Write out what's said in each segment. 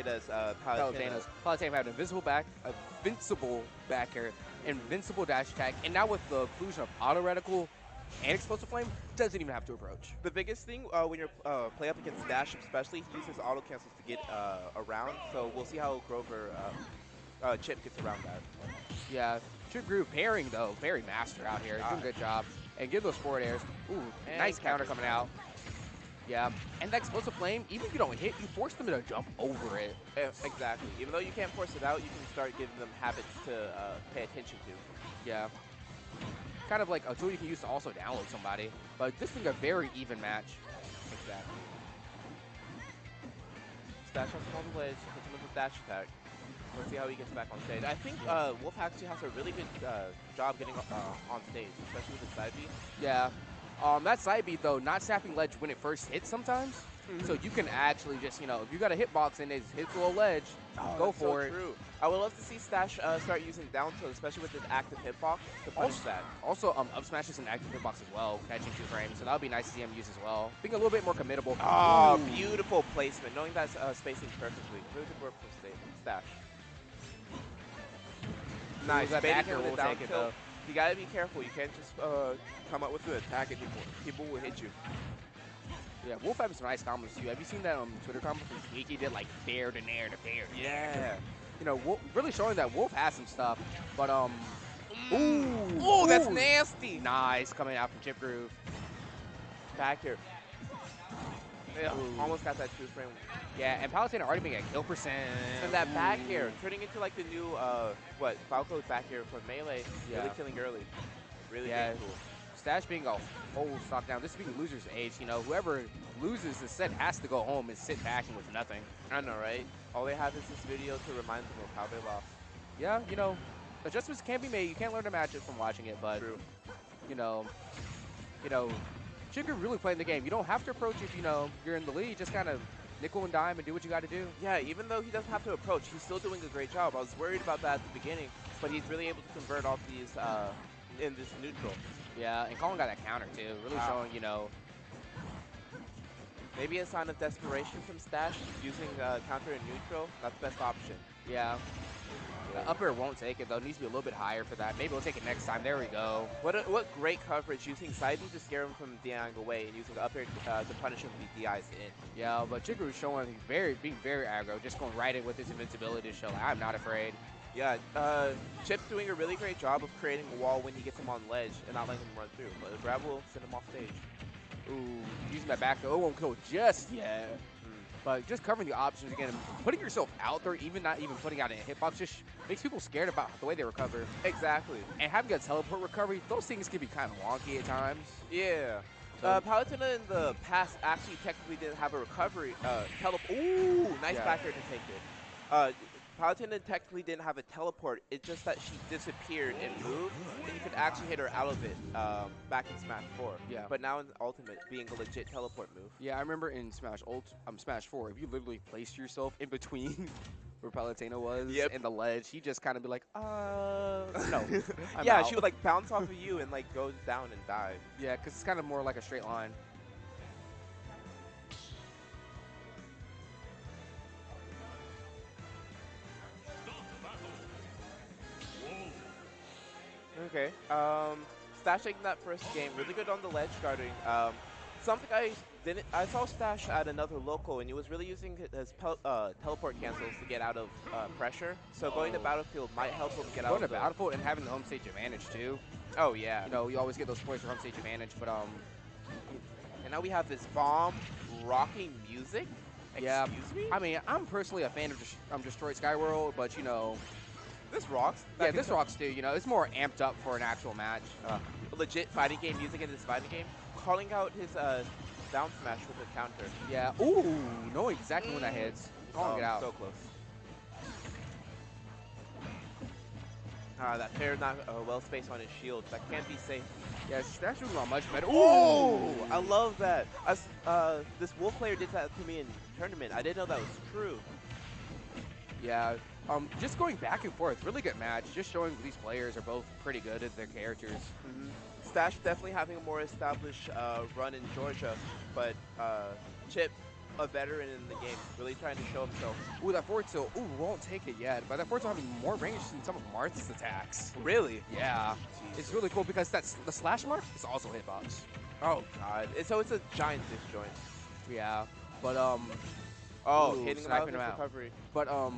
good as Palutena. Palutena had an invincible back air, invincible dash attack, and now with the inclusion of auto reticle and explosive flame, doesn't even have to approach. The biggest thing when you're play up against Stache, especially, he uses auto cancels to get around. So we'll see how Grover Chip gets around that. Yeah, ChipGroove pairing though, very master out here, doing a good job, and give those forward airs. Ooh, nice counter coming out. Yeah, and that explosive flame, even if you don't hit, you force them to jump over it. Exactly. Even though you can't force it out, you can start giving them habits to pay attention to. Yeah. Kind of like a tool you can use to also download somebody. But this being a very even match. Exactly. Stache has him on the ledge, hits him with a dash attack. Let's see how he gets back on stage. I think Wolf actually has a really good job getting on stage, especially with his side B. Yeah. That side beat, though, not snapping ledge when it first hits sometimes. So you can actually just, you know, if you got a hitbox and it hits a little ledge, go for it. True. I would love to see Stache start using down tilt, especially with his active hitbox, to punish that. Also, up smash is an active hitbox as well, catching 2 frames, so that would be nice to see him use as well. Being a little bit more committable. Oh, beautiful placement, knowing that's spacing perfectly. Really good work from Stache. Nice. That backer will take it, though. You gotta be careful. You can't just come up with an attack anymore. People will hit you. Yeah, Wolf having some nice combos too. Have you seen that Twitter comment from Sneaky? Did like fair to nair to fair. Yeah. You know, really showing that Wolf has some stuff. But ooh, that's nasty. Nice coming out from ChipGroove. Back here. Yeah, almost got that 2 frame. Yeah, and Palutena already being a kill percent. And that back air, turning into like the new, Falco's back air for Melee, really killing early. Really cool. Stache being a whole stop down. This being loser's age, you know, whoever loses the set has to go home and sit back and with nothing. I know, right? All they have is this video to remind them of how they lost. Yeah, you know, adjustments can be made. You can't learn to match it from watching it, but, you know, ChipGroove really playing the game. You don't have to approach if, you know, you're in the lead. Just kind of nickel and dime and do what you got to do. Yeah, even though he doesn't have to approach, he's still doing a great job. I was worried about that at the beginning, but he's really able to convert off these in this neutral. Yeah, and Colin got that counter too, really showing, you know. Maybe a sign of desperation from Stache, using counter in neutral, not the best option. Yeah. The up air won't take it though, it needs to be a little bit higher for that. Maybe we'll take it next time, there we go. What great coverage, using side B to scare him from DIing away and using up air to punish him with the DIs in. Yeah, but ChipGroove showing being very aggro, just going right in with his invincibility to show like, I'm not afraid. Yeah, Chip's doing a really great job of creating a wall when he gets him on ledge and not letting him run through. But Grab will send him off stage. Ooh, using that back, won't kill just yet. But just covering the options again, putting yourself out there, not even putting out a hitbox, just makes people scared about the way they recover. Exactly. And having a teleport recovery, those things can be kind of wonky at times. Yeah. Palutena in the past actually technically didn't have a recovery Ooh, nice back air to take it. Palutena technically didn't have a teleport. It's just that she disappeared and moved, and you could actually hit her out of it back in Smash 4. Yeah. But now in Ultimate, being a legit teleport move. Yeah, I remember in Smash 4, if you literally placed yourself in between where Palutena was and the ledge, he just kind of be like, no. Yeah, she would like bounce off of you and like go down and die. Yeah, because it's kind of more like a straight line. Okay. Stache taking that first game, really good on the ledge guarding. Something I saw Stache at another local, and he was really using his teleport cancels to get out of pressure. So going to Battlefield might help him get out of Going to Battlefield and having the home stage advantage too. Oh yeah. You know, you always get those points for home stage advantage, but and now we have this bomb rocking music. Yeah. Excuse me? I mean, I'm personally a fan of Destroy Skyworld, but you know. This rocks. Yeah, this rocks too. You know, it's more amped up for an actual match. Legit fighting game music in this fighting game. Calling out his down smash with a counter. Yeah. Ooh, knowing exactly when that hits. Calling it out. So close. That fair not well spaced on his shield. That can't be safe. Yeah, Stache doing much better. Ooh, I love that. This Wolf player did that to me in tournament. I didn't know that was true. Yeah. Just going back and forth, really good match. Just showing these players are both pretty good at their characters. Stache definitely having a more established run in Georgia, but Chip a veteran in the game, really trying to show himself. Ooh, that forward tilt. Ooh, won't take it yet. But that forward tilt having more range than some of Marth's attacks. Really? Yeah. Jeez. It's really cool because that's the slash mark is also hitbox. Oh god. So it's a giant disjoint. Yeah. But Oh, ooh, hitting him sniping him out out. recovery. But ooh,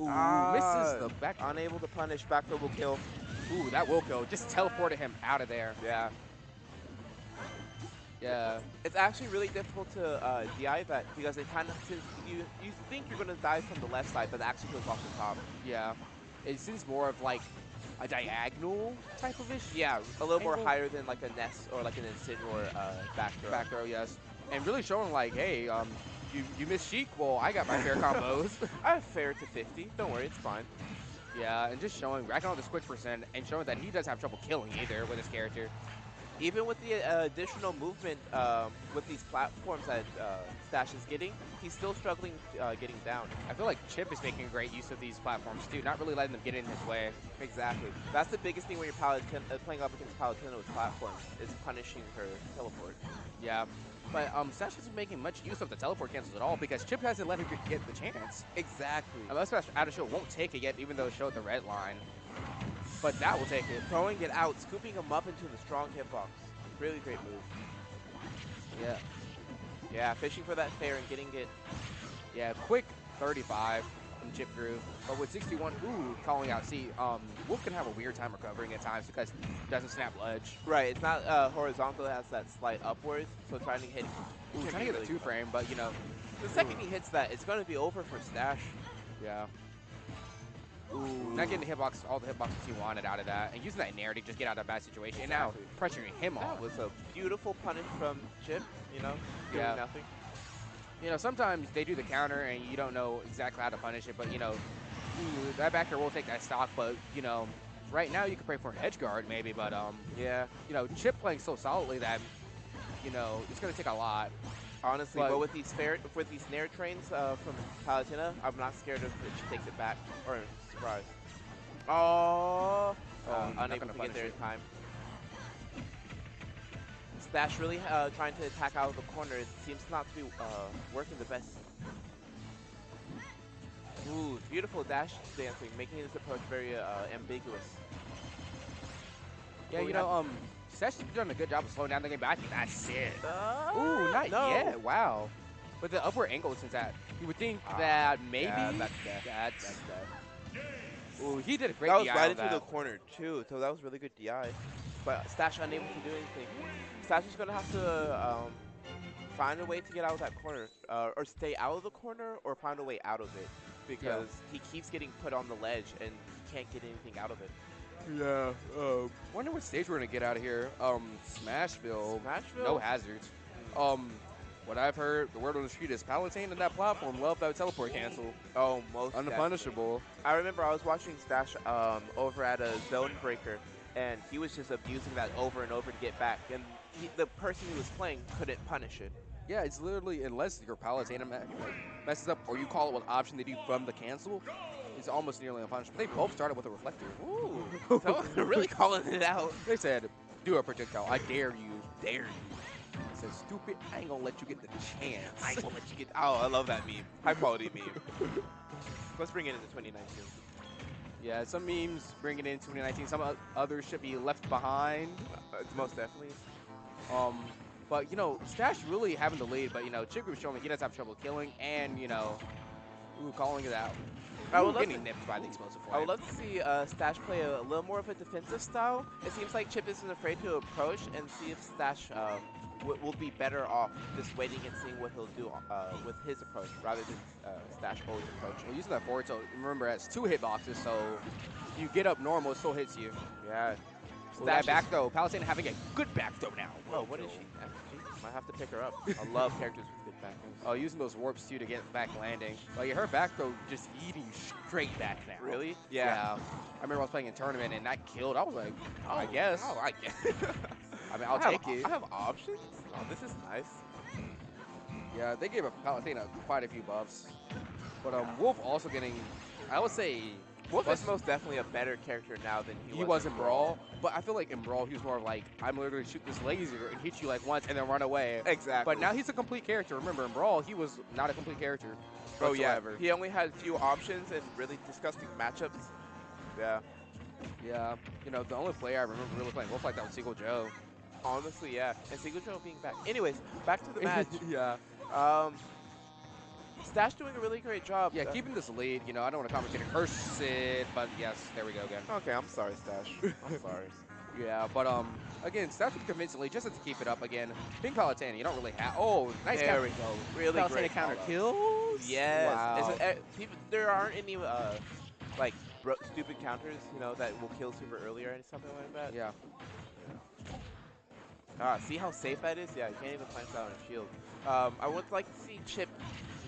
Ah, misses the back. Unable to punish. Back throw will kill. Ooh, that will kill. Just teleported him out of there. Yeah. Yeah. It's actually really difficult to DI that because it kind of, since you think you're gonna die from the left side, but it actually goes off the top. Yeah. It seems more of like a diagonal type of ish. Yeah, a little more Angle. higher than like a Ness or like an Insinuor back throw. Back throw, yes. And really showing like, hey, you missed Sheik. Well, I got my fair combos. I have fair to 50. Don't worry, it's fine. Yeah, and just showing, racking on the squish percent, and showing that he doesn't have trouble killing either with his character. Even with the additional movement with these platforms that Stache is getting, he's still struggling getting down. I feel like Chip is making great use of these platforms too, not really letting them get in his way. Exactly. That's the biggest thing when you're playing up against Palutena with platforms, is punishing her teleport. Yeah. But Stache isn't making much use of the teleport cancels at all because Chip hasn't let him get the chance. Exactly. Unless out of show won't take it yet, even though it showed the red line. But that will take it. Throwing it out, scooping him up into the strong hitbox. Really great move. Yeah. Yeah, fishing for that fair and getting it. Yeah, quick 35 from ChipGroove. But with 61, ooh, calling out. See, Wolf can have a weird time recovering at times because it doesn't snap ledge. Right, it's not horizontal, it has that slight upwards, so trying to hit. Ooh, trying to get the two frame, but you know. The second he hits that, it's going to be over for Stache. Yeah. Ooh. Not getting the hitbox, all the hitboxes he wanted out of that, and using that nair to just get out of a bad situation, and now pressuring him That off. was a beautiful punish from Chip, you know, doing nothing. You know, sometimes they do the counter and you don't know exactly how to punish it, but you know, ooh, that backer will take that stock, but you know, right now you could pray for an edge guard maybe, but yeah, you know, Chip playing so solidly that, you know, it's gonna take a lot. Honestly, but with these nair trains from Palutena, I'm not scared if she takes it back or surprise. Oh, unable to get there in time. Stache really trying to attack out of the corner. It seems not to be working the best. Ooh, beautiful dash dancing, making this approach very ambiguous. Yeah, you know, Stache has done a good job of slowing down the game, but I think that's it. Ooh, not yet. Wow. But the upward angle, since that, you would think that maybe that's dead. Ooh, he did a great DI. That was DI right on into that. the corner too, so that was really good DI. But Stache unable to do anything. Stache is gonna have to find a way to get out of that corner, or stay out of the corner, or find a way out of it, because he keeps getting put on the ledge and he can't get anything out of it. Yeah. Wonder what stage we're gonna get out of here. Smashville. Smashville? No hazards. What I've heard, the word on the street is Palutena and that platform love that teleport cancel. Oh, most unpunishable. I remember I was watching Stache over at a zone breaker, and he was just abusing that over and over to get back, and the person he was playing couldn't punish it. Yeah, it's literally, unless your Palutena messes up or you call it what option they do from the cancel, it's almost nearly unpunishable. They both started with a reflector. Ooh, so they're really calling it out. They said, do a projectile. I dare you. Dare you. I said, stupid, I ain't gonna let you get the chance. I ain't gonna let you get. Oh, I love that meme. High quality meme. Let's bring it into 2019. Yeah, some memes bring it in 2019. Some others should be left behind. Most definitely. But, you know, Stache really having the lead, but, you know, ChipGroove showing that he does have trouble killing and, you know, calling it out. Getting nipped by the explosive flame. I would love to see Stache play a little more of a defensive style. It seems like Chip isn't afraid to approach and see if Stache will be better off just waiting and seeing what he'll do with his approach rather than Stache always approaching. Well, using that forward, so remember, it's 2 hitboxes, so you get up normal, it still hits you. Yeah. That back throw, Palutena having a good back throw now. Oh, what is she? She might have to pick her up. I love characters with good back throws. Oh, using those warps too to get back landing. Like her back throw just eating straight back now. Really? Yeah. I remember I was playing in tournament and that killed. I was like, oh, I guess. Oh, I guess. I mean, I'll take it. I have options? Oh, this is nice. Yeah, they gave Palutena quite a few buffs. But Wolf also getting, I would say, Wolf is most definitely a better character now than he was in in Brawl. But I feel like in Brawl, he was more like, I'm literally shoot this laser and hit you like once and then run away. Exactly. But now he's a complete character. Remember, in Brawl, he was not a complete character whatsoever. Oh, yeah. He only had few options and really disgusting matchups. Yeah. Yeah. You know, the only player I remember really playing Wolf like that was Seagull Joe. Honestly, yeah. And Seagull Joe being back. Anyways, back to the match. Yeah. Stache doing a really great job. Yeah, keeping this lead. You know, I don't want to commentate and curse it, but yes, there we go again. Okay, I'm sorry, Stache. I'm sorry. Yeah, but again, Stache with convincingly just to keep it up again. Pink Palutena, you don't really have. Oh, nice. There we go. Really Palutena great counter kills. Yes. Wow. There aren't any like stupid counters, you know, that will kill super early or something like that. Yeah. See how safe that is? Yeah, you can't even plant that on a shield. I would like to see Chip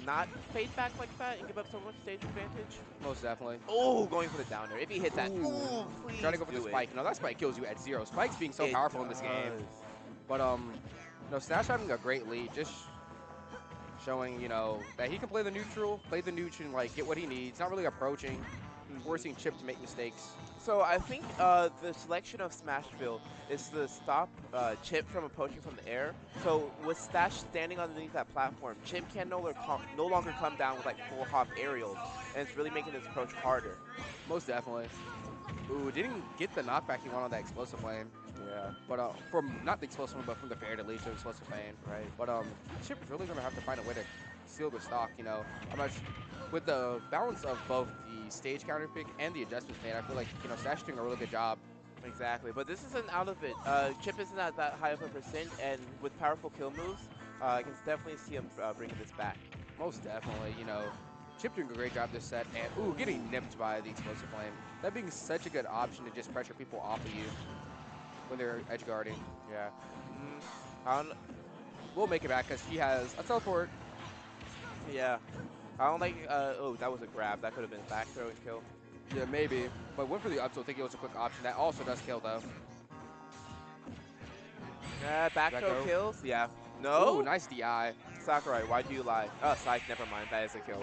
not fade back like that and give up so much stage advantage. Most definitely. Oh, going for the down there. If he hits that, ooh, please trying to go for the spike. No, that spike kills you at 0. Spike's being so powerful in this game. But no, Stache having a great lead, just showing, you know, that he can play the neutral, and like get what he needs. Not really approaching, forcing Chip to make mistakes. So I think the selection of Smashville is to stop Chip from approaching from the air. So with Stache standing underneath that platform, Chip can no longer come down with like full hop aerials, and it's really making his approach harder. Most definitely. Ooh, didn't get the knockback he wanted on that explosive flame. Yeah. But from not the explosive one, but from the fair to lead to explosive flame. Right. But Chip is really gonna have to find a way to seal the stock. You know, with the balance of both the stage counter pick and the adjustments made, I feel like, you know, Stache doing a really good job. Exactly, but this isn't out of it. Chip isn't at that high of a percent, and with powerful kill moves, I can definitely see him bringing this back. Most definitely, you know. Chip doing a great job this set, and ooh, getting nipped by the explosive flame. That being such a good option to just pressure people off of you when they're edge guarding. Yeah. We'll make it back because he has a teleport. Yeah. I don't like, oh, that was a grab. That could have been a back throw and kill. Yeah, maybe. But went for the up, so I think it was a quick option. That also does kill, though. Back throw kills? Yeah. No? Ooh, nice DI. Sakurai, why do you lie? Oh, Psych, never mind. That is a kill.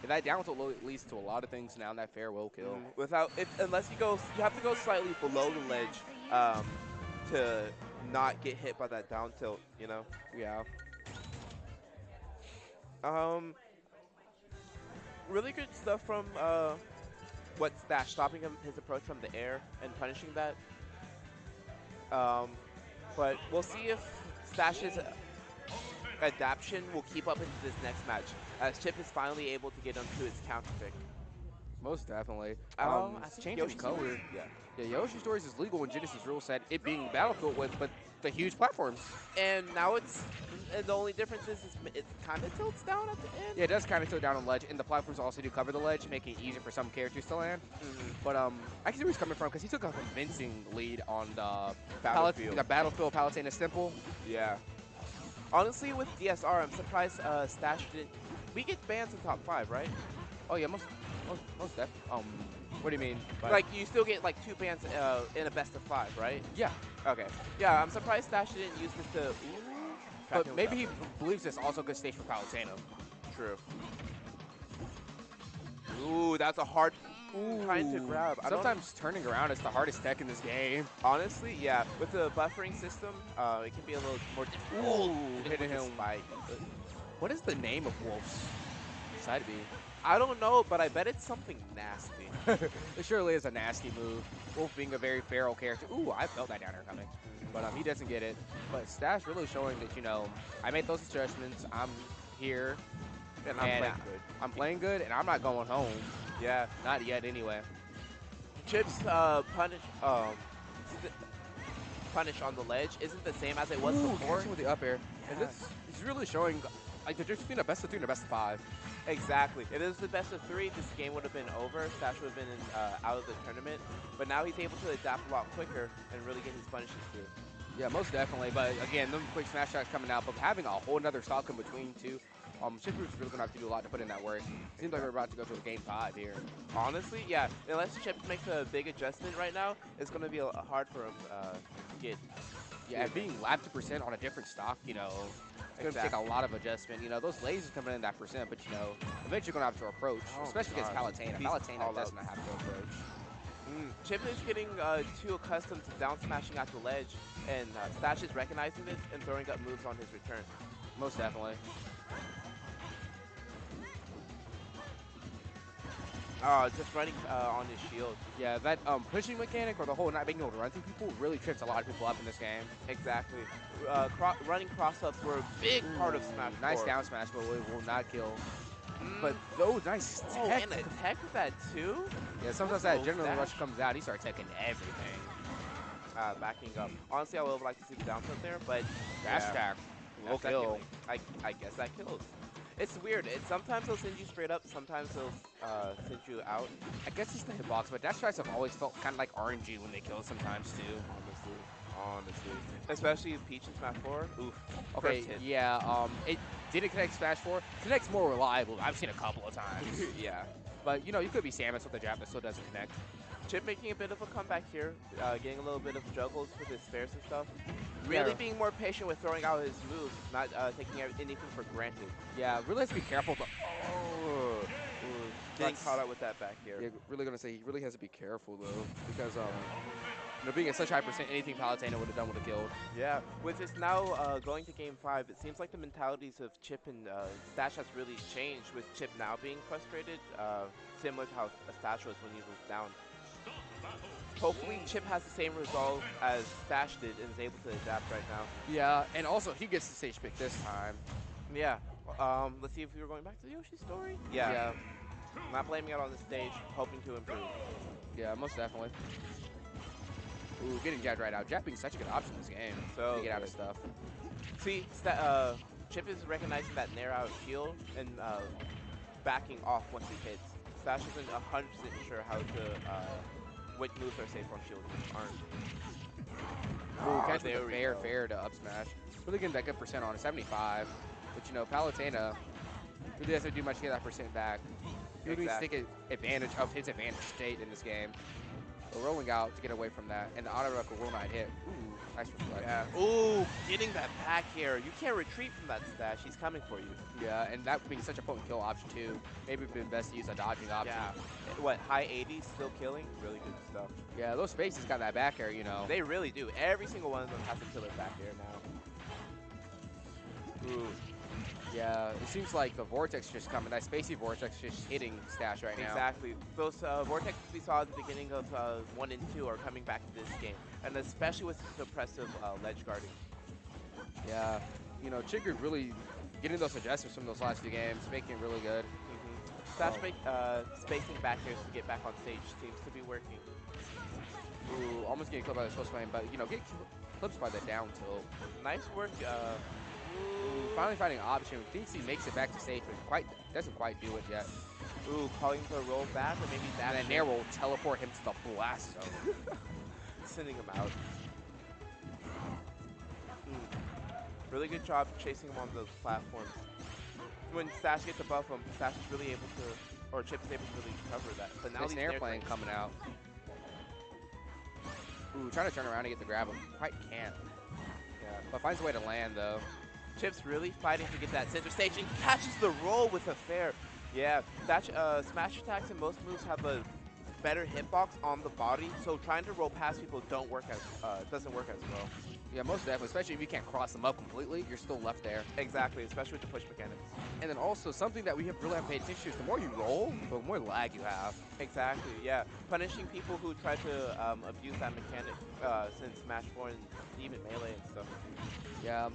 If that down tilt leads to a lot of things now, and that fair will kill. Unless you have to go slightly below the ledge to not get hit by that down tilt, you know? Yeah. Really good stuff from Stache, stopping his approach from the air and punishing that. But we'll see if Stache's adaptation will keep up into this next match, as Chip is finally able to get onto his counter pick. Most definitely. It's changing color. Yeah, Yoshi Stories is legal in Genesis rule set, it being Battlefield with, but the huge platforms. And now the only difference is it kind of tilts down at the end. Yeah, it does kind of tilt down on ledge, and the platforms also do cover the ledge, making it easier for some characters to land. But I can see where he's coming from, because he took a convincing lead on the Battlefield Palutena Stimple. Yeah. Honestly, with DSR, I'm surprised Stache didn't. We get bans in top 5, right? Oh yeah, most definitely. What do you mean? Like, you still get like 2 bans in a best of 5, right? Yeah. Okay. Yeah, I'm surprised Stache didn't use this to. But maybe he believes this also good stage for Palutena. True. Ooh, that's a hard kind to grab. Sometimes turning around is the hardest tech in this game. Honestly, yeah. With the buffering system, it can be a little more difficult. Ooh, hitting him. What is the name of Wolf's side B? I don't know, but I bet it's something nasty. It surely is a nasty move. Wolf being a very feral character. Ooh, I felt that down there coming. But he doesn't get it. But Stache really showing that, you know, I made those adjustments. I'm here. And I'm playing good. I'm playing good, and I'm not going home. Yeah. Not yet, anyway. Chip's punish on the ledge isn't the same as it was before. With the up air. And this is really showing like the difference between a best of 3 and a best of 5. Exactly. If it was the best of 3, this game would have been over. Stache would have been out of the tournament. But now he's able to adapt a lot quicker and really get his punishes through. Yeah, most definitely. But again, them quick smash shots coming out, but having a whole nother stock in between too. ChipGroove's really gonna have to do a lot to put in that work. Seems like we're about to go to a game 5 here. Honestly, yeah. Unless Chip makes a big adjustment right now, it's gonna be hard for him to get. Yeah, and being lapped to percent on a different stock, you know. It's going to take a lot of adjustment. You know, those lasers coming in that percent, but, you know, eventually you're going to have to approach, especially against Palutena. Palutena does not have to approach. Chip is getting too accustomed to down smashing at the ledge, and Stache is recognizing this and throwing up moves on his return. Most definitely. Just running on his shield. Yeah, that pushing mechanic or the whole not being able to run through people really trips a lot of people up in this game. Exactly. Running cross-ups were a big part of Smash 4. Nice down smash, but it will not kill. But those nice tech. And a tech with that too? Yeah, sometimes that adrenaline rush comes out, he starts teching everything. Backing up. Honestly, I would have liked to see the down tilt there, but dash attack will kill. I guess that kills. It's weird. Sometimes they'll send you straight up, sometimes they'll send you out. I guess it's the hitbox, but dash strikes have always felt kind of like RNG when they kill sometimes too. Honestly. Especially Peach in Smash 4. Oof. Okay, yeah, it didn't connect Smash 4. Connect's more reliable. I've seen a couple of times. Yeah. But, you know, you could be Samus with the jab that still doesn't connect. Chip making a bit of a comeback here, getting a little bit of juggles with his spares and stuff. Really being more patient with throwing out his moves, not taking anything for granted. Yeah, really has to be careful, but getting caught out with that back here. Yeah, really gonna say he really has to be careful though, because you know, being at such high percent, anything Palutena would have done would have killed. Yeah, with this now going to Game 5, it seems like the mentalities of Chip and Stache has really changed, with Chip now being frustrated, similar to how Stache was when he was down. Hopefully Chip has the same resolve as Stache did and is able to adapt right now. Yeah, and also he gets the stage pick this time. Yeah. Let's see if we were going back to the Yoshi story. Yeah. Not blaming it on the stage, hoping to improve. Yeah, most definitely. Ooh, getting jabbed right out. Jab being such a good option in this game to get out of stuff. See, Chip is recognizing that nair out shield and backing off once he hits. Stache isn't 100% sure how to which moves are safe on shield and aren't. Ooh, catch with a fair to up smash. Really getting that good percent on 75. But you know, Palutena really doesn't do much to get that percent back. He really needs to take advantage of his advantage state in this game. But rolling out to get away from that, and the auto record will not hit. Ooh, nice reflect. Yeah. Ooh, getting that back here. You can't retreat from that Stache. He's coming for you. Yeah, and that being such a potent kill option too. Maybe it'd been best to use a dodging option. Yeah. What, high 80s still killing? Really good stuff. Yeah, those spaces got that back air, you know. They really do. Every single one of them has a killer back air now. Ooh. Yeah, it seems like the Vortex just coming. That Spacey Vortex just hitting Stache right now. Exactly. Those Vortexes we saw at the beginning of 1 and 2 are coming back to this game. And especially with suppressive ledge guarding. Yeah, you know, ChipGroove really getting those adjustments from those last few games, making it really good. Stache spacing back here to get back on stage seems to be working. Ooh, almost getting killed by the close flame, but, you know, get clipped by the down tilt. Nice work. Ooh, finally finding an option. Thinks he makes it back to stage, but doesn't quite do it yet. Ooh, calling for a roll back or maybe that. And then Nair will teleport him to the blast zone. Sending him out. Really good job chasing him on those platforms. When Stache gets above him, Stache is really able to, or Chip is able to really cover that. But now this Nair playing coming out. Ooh, trying to turn around and get the grab him. Quite can't. Yeah, but finds a way to land though. Chip's really fighting to get that center stage and catches the roll with a fair. Yeah, smash attacks and most moves have a better hitbox on the body, so trying to roll past people doesn't work as well. Yeah, most definitely, especially if you can't cross them up completely, you're still left there. Exactly, especially with the push mechanics. And then also, something that we really haven't paid attention to is the more you roll, the more lag you have. Exactly, yeah. Punishing people who try to abuse that mechanic since Smash 4 and even Melee and stuff. Yeah,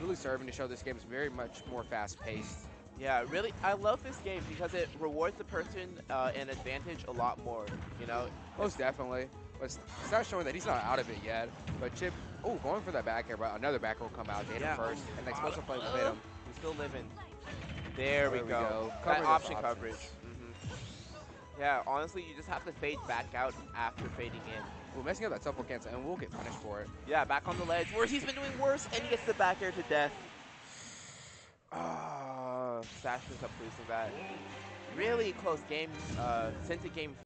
really serving to show this game is very much more fast-paced. Yeah, really, I love this game because it rewards the person an advantage a lot more, you know? Most definitely. But it's not showing that he's not out of it yet. But Chip, going for that back air, but another back air will come out to hit him first. And the explosive play will hit him. He's still living. There we go. That option coverage. Yeah, honestly, you just have to fade back out after fading in. We're messing up that support cancel, and we'll get punished for it. Yeah, back on the ledge, where he's been doing worse, and he gets the back air to death. Stache ends up losing that. Really close game. Since the game